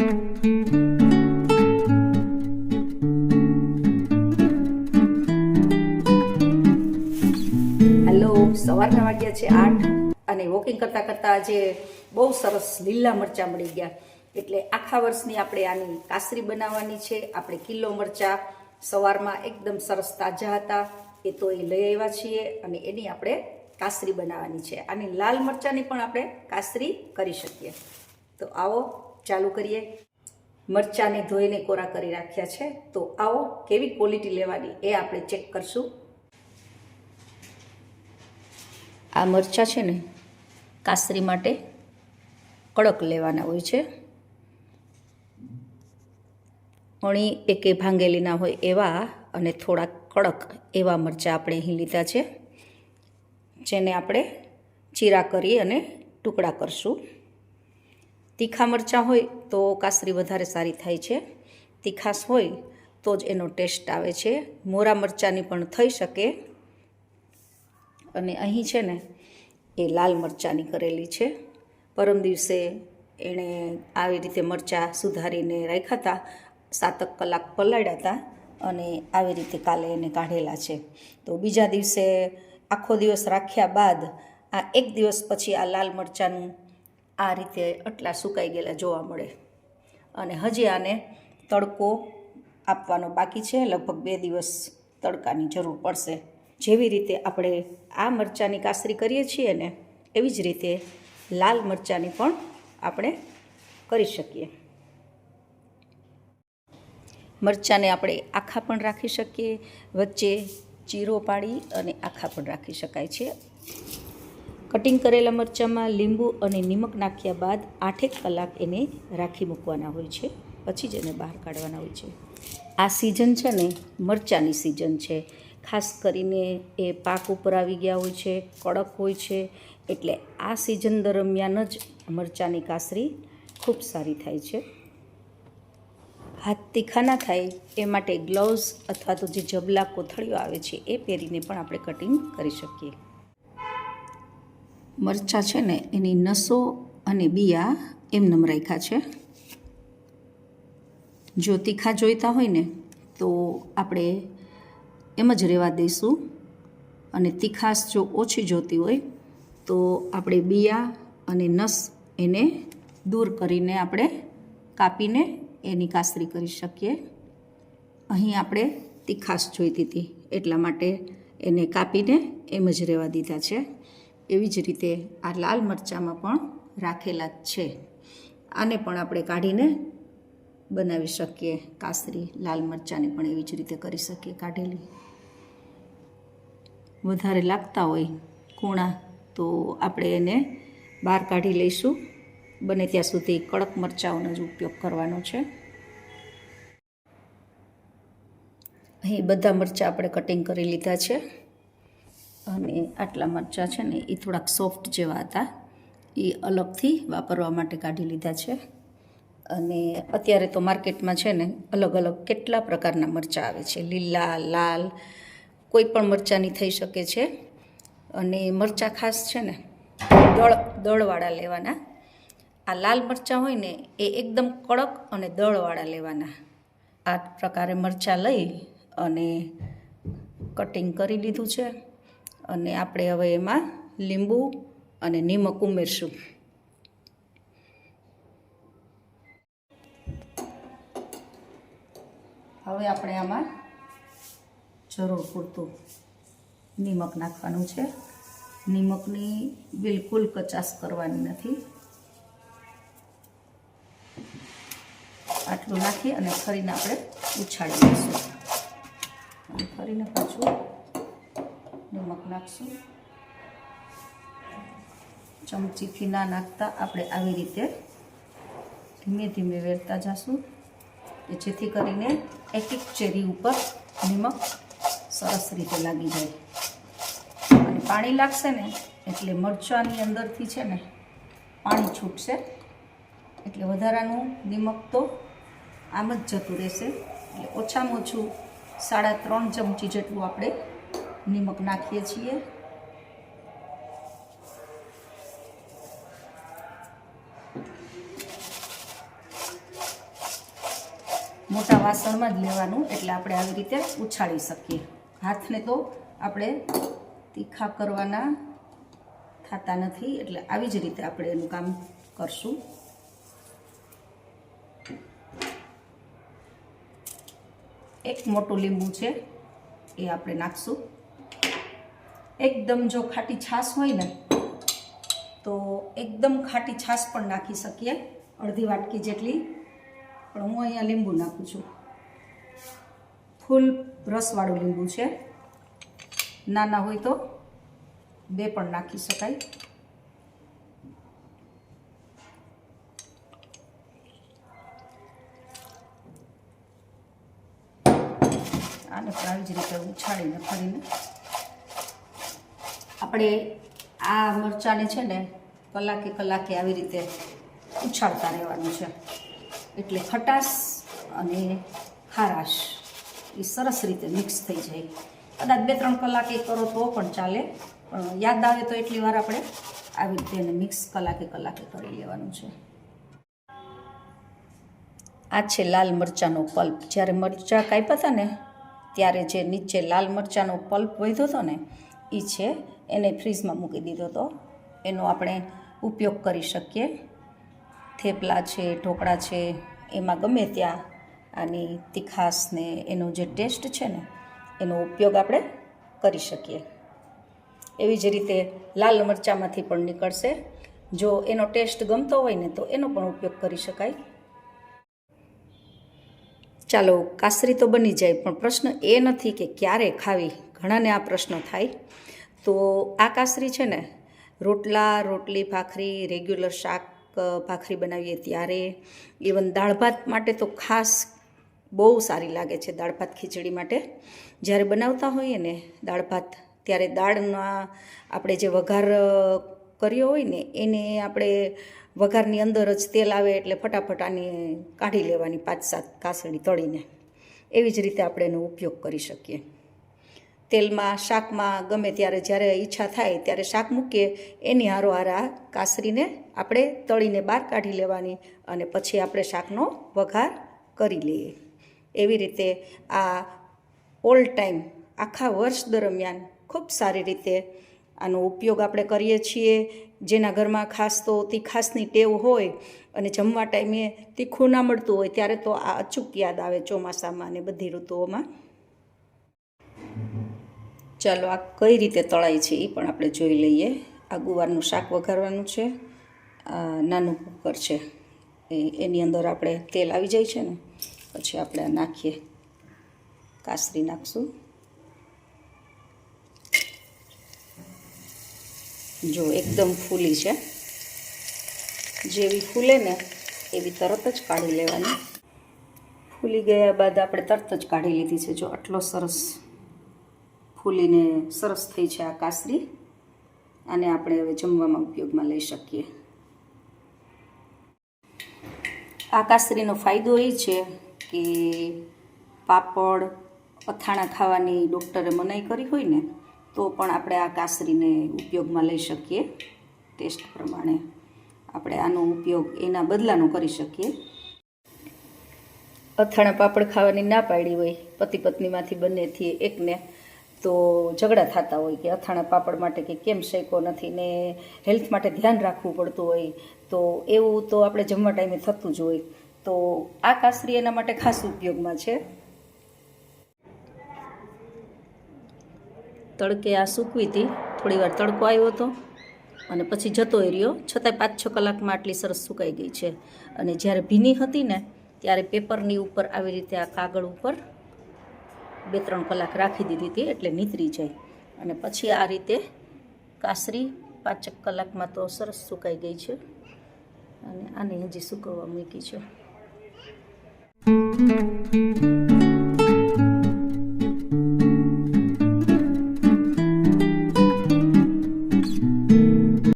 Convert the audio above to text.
Hello, સવારના વાગ્યા છે 8 અને વોકિંગ કરતાં કરતાં આજે બહુ સરસ લીલા મરચાં મળી ગયા. એટલે આખા વર્ષની આપણે આની કાસરી બનાવવાની છે. આપણે કિલો મરચાં સવારમાં એકદમ સરસ તાજા હતા એ તો એ લઈ આવ્યા છીએ અને એની આપણે કાસરી બનાવવાની છે. આની લાલ મરચાંની પણ આપણે કાસરી કરી શકીએ. તો આવો ચાલુ કરીએ. મરચાંને ધોઈને કોરા કરી રાખ્યા છે. તો આવો કેવી ક્વોલિટી લેવાની એ આપણે ચેક કરશું. આ મરચાં છે ને કાસરી માટે કડક લેવાના હોય છે. અણી એકે ભાંગેલી ના હોય એવા અને થોડા કડક એવા મરચાં આપણે અહીં લીધા છે, જેને આપણે ચીરા કરી અને ટુકડા કરશું. તીખા મરચાં હોય તો કાસરી વધારે સારી થાય છે. તીખાશ હોય તો જ એનો ટેસ્ટ આવે છે. મોરા મરચાંની પણ થઈ શકે. અને અહીં છે ને એ લાલ મરચાંની કરેલી છે. પરમ દિવસે એણે આવી રીતે મરચાં સુધારીને રાખ્યા હતા, 7 કલાક પલાળ્યા હતા અને આવી રીતે કાલે એને કાઢેલા છે. તો બીજા દિવસે આખો દિવસ રાખ્યા બાદ આ 1 દિવસ પછી આ લાલ મરચાંનું આ રીતે આટલા સુકાઈ ગયેલા જોવા મળે. અને હજી આને તડકો આપવાનો બાકી છે. લગભગ 2 દિવસ તડકાની જરૂર પડશે. જેવી રીતે આપણે આ મરચાંની કાસરી કરીએ છીએ ને એવી જ રીતે લાલ મરચાંની પણ આપણે કરી શકીએ. મરચાંને આપણે આખા પણ રાખી શકીએ, વચ્ચે ચીરો પાડી અને આખા પણ રાખી શકાય છે. કટિંગ કરેલા મરચાંમાં લીંબુ અને નિમક નાખ્યા બાદ 8 કલાક એને રાખી મૂકવાના હોય છે, પછી જ એને બહાર કાઢવાના હોય છે. આ સિઝન છે ને મરચાંની સિઝન છે. ખાસ કરીને એ પાક ઉપર આવી ગયા હોય છે, કડક હોય છે. એટલે આ સિઝન દરમિયાન જ મરચાંની કાસરી ખૂબ સારી થાય છે. હાથ તીખા ના થાય એ માટે ગ્લવ્સ અથવા તો જે જબલા કોથળીઓ આવે છે એ પહેરીને પણ આપણે કટિંગ કરી શકીએ. મરચાં છે ને એની નસો અને બિયા એમનેમ રાખ્યા છે. જો તીખા જોઈતા હોય ને તો આપણે એમ જ રહેવા દઈશું, અને તીખાશ જો ઓછી જોતી હોય તો આપણે બિયા અને નસ એને દૂર કરીને આપણે કાપીને એની કાસરી કરી શકીએ. અહીં આપણે તીખાશ જોઈતી હતી એટલા માટે એને કાપીને એમ જ રહેવા દીધા છે. એવી જ રીતે આ લાલ મરચાંમાં પણ રાખેલા જ છે. આને પણ આપણે કાઢીને બનાવી શકીએ કાસરી. લાલ મરચાંની પણ એવી જ રીતે કરી શકીએ કાઢેલી. વધારે લાગતા હોય કૂણા તો આપણે એને બહાર કાઢી લઈશું. બને ત્યાં સુધી કડક મરચાંઓનો જ ઉપયોગ કરવાનો છે. અહીં બધા મરચાં આપણે કટિંગ કરી લીધા છે. અને આટલા મરચાં છે ને એ થોડાક સોફ્ટ જેવા હતા, એ અલગથી વાપરવા માટે કાઢી લીધા છે. અને અત્યારે તો માર્કેટમાં છે ને અલગ અલગ કેટલા પ્રકારના મરચાં આવે છે, લીલા, લાલ, કોઈ પણ મરચાંની થઈ શકે છે. અને મરચાં ખાસ છે ને દળવાળા લેવાના. આ લાલ મરચાં હોય ને એ એકદમ કડક અને દળવાળા લેવાના. આ પ્રકારે મરચાં લઈ અને કટિંગ કરી લીધું છે. અને આપણે હવે એમાં લીંબુ અને નિમક ઉમેરશું. હવે આપણે આમાં જરૂર પૂરતું નિમક નાખવાનું છે. નિમકની બિલકુલ કચાશ કરવાની નથી. આટલું નાખી અને ફરીને આપણે ઉછાળી લઈશું. અને ફરીને પાછું નિમક નાખશું. ચમચીથી ના નાખતા આપણે આવી રીતે ધીમે ધીમે વેરતા જશું, જેથી કરીને એક એક ચેરી ઉપર નિમક સરસ રીતે લાગી જાય. અને પાણી લાગશે ને એટલે મરચાંની અંદરથી છે ને પાણી છૂટશે. એટલે વધારાનું નિમક તો આમ જ જતું રહેશે. એટલે ઓછામાં ઓછું 3.5 ચમચી જેટલું આપણે નિમક નાખીએ છીએ. મોટા વાસણમાં જ લેવાનું, એટલે આપણે આવી રીતે ઉછાળી શકીએ. હાથને તો આપણે તીખા કરવાના થતા નથી, એટલે આવી જ રીતે આપણે એનું કામ કરશું. એક મોટું લીંબુ છે એ આપણે નાખશું. એકદમ જો ખાટી છાશ હોય ને તો એકદમ ખાટી છાશ પણ નાખી શકીએ, અડધી વાટકી જેટલી, પણ હું અહીંયા લીંબુ નાખું છું. ફૂલ રસવાળું લીંબુ છે, નાના હોય તો 2 પણ નાખી શકાય. આને પણ આવી જ રીતે ઉછાળીને ફરીને આપણે આ મરચાંને છે ને કલાકે આવી રીતે ઉછાળતા રહેવાનું છે, એટલે ખટાશ અને ખારાશ એ સરસ રીતે મિક્સ થઈ જાય. કદાચ 2-3 કલાકે કરો તો પણ ચાલે, પણ યાદ આવે તો એટલી વાર આપણે આવી રીતે એને મિક્સ કલાકે કરી લેવાનું છે. આ છે લાલ મરચાંનો પલ્પ. જ્યારે મરચાં કાપ્યા હતા ને ત્યારે જે નીચે લાલ મરચાંનો પલ્પ વધ્યો હતો ને એ છે, એને ફ્રીજમાં મૂકી દીધો હતો. એનો આપણે ઉપયોગ કરી શકીએ. થેપલા છે, ઢોકળા છે, એમાં ગમે ત્યાં આની તીખાશને એનો જે ટેસ્ટ છે ને એનો ઉપયોગ આપણે કરી શકીએ. એવી જ રીતે લાલ મરચાંમાંથી પણ નીકળશે. જો એનો ટેસ્ટ ગમતો હોય ને તો એનો પણ ઉપયોગ કરી શકાય. ચાલો, કાસરી તો બની જાય, પણ પ્રશ્ન એ નથી કે ક્યારે ખાવી. ઘણાને આ પ્રશ્ન થાય. તો આ કાસરી છે ને રોટલા, રોટલી, ભાખરી, રેગ્યુલર શાક ભાખરી બનાવીએ ત્યારે, ઇવન દાળ ભાત માટે તો ખાસ બહુ સારી લાગે છે. દાળ ભાત ખીચડી માટે જ્યારે બનાવતા હોઈએ ને દાળ ભાત, ત્યારે દાળના આપણે જે વઘાર કર્યો હોય ને એને આપણે વઘારની અંદર જ તેલ આવે એટલે ફટાફટ આની કાઢી લેવાની 5-7 કાસળી તળીને. એવી જ રીતે આપણે એનો ઉપયોગ કરી શકીએ. તેલમાં, શાકમાં ગમે ત્યારે જ્યારે ઈચ્છા થાય ત્યારે શાક મૂકીએ, એની હારોહાર આ કાસરીને આપણે તળીને બહાર કાઢી લેવાની અને પછી આપણે શાકનો વઘાર કરી લઈએ. એવી રીતે આ ઓલ ટાઈમ આખા વર્ષ દરમિયાન ખૂબ સારી રીતે આનો ઉપયોગ આપણે કરીએ છીએ. જેના ઘરમાં ખાસ તો તીખાશની ટેવ હોય અને જમવા ટાઈમે તીખું ના મળતું હોય ત્યારે તો આ અચૂક યાદ આવે ચોમાસામાં અને બધી ઋતુઓમાં. ચાલો, આ કઈ રીતે તળાય છે એ પણ આપણે જોઈ લઈએ. આ ગુવારનું શાક વઘારવાનું છે. આ નાનું કુકર છે, એની અંદર આપણે તેલ આવી જાય છે ને પછી આપણે આ નાખીએ. કાસરી નાખશું. જો એકદમ ફૂલી છે, જેવી ફૂલે ને એવી તરત જ કાઢી લેવાની. ફૂલી ગયા બાદ આપણે તરત જ કાઢી લીધી છે. જો આટલો સરસ ફૂલીને સરસ થઈ છે આ કાસરી. આને આપણે હવે જમવામાં ઉપયોગમાં લઈ શકીએ. આ કાસરીનો ફાયદો એ છે કે પાપડ, અથાણા ખાવાની ડૉક્ટરે મનાઈ કરી હોય ને તો પણ આપણે આ કાસરીને ઉપયોગમાં લઈ શકીએ. ટેસ્ટ પ્રમાણે આપણે આનો ઉપયોગ એના બદલાનો કરી શકીએ. અથાણા પાપડ ખાવાની ના પાડી હોય પતિ પત્નીમાંથી બંનેથી એકને, તો ઝઘડા થતા હોય કે અથાણા પાપડ માટે કે કેમ શેકો નથી ને હેલ્થ માટે ધ્યાન રાખવું પડતું હોય. તો એવું તો આપણે જમવા ટાઈમે થતું જ હોય. તો આ કાસરી એના માટે ખાસ ઉપયોગમાં છે. તડકે આ સૂકવી હતી, થોડી વાર તડકો આવ્યો હતો અને પછી જતો રહ્યો, છતાંય 5-6 કલાકમાં આટલી સરસ સુકાઈ ગઈ છે. અને જ્યારે ભીની હતી ને ત્યારે પેપરની ઉપર આવી રીતે આ કાગળ ઉપર 2-3 કલાક રાખી દીધી હતી એટલે નીતરી જાય. અને પછી આ રીતે કાસરી 5 કલાકમાં તો સરસ સુકાઈ ગઈ છે. અને આને હજી સૂકવવા મૂકી છે.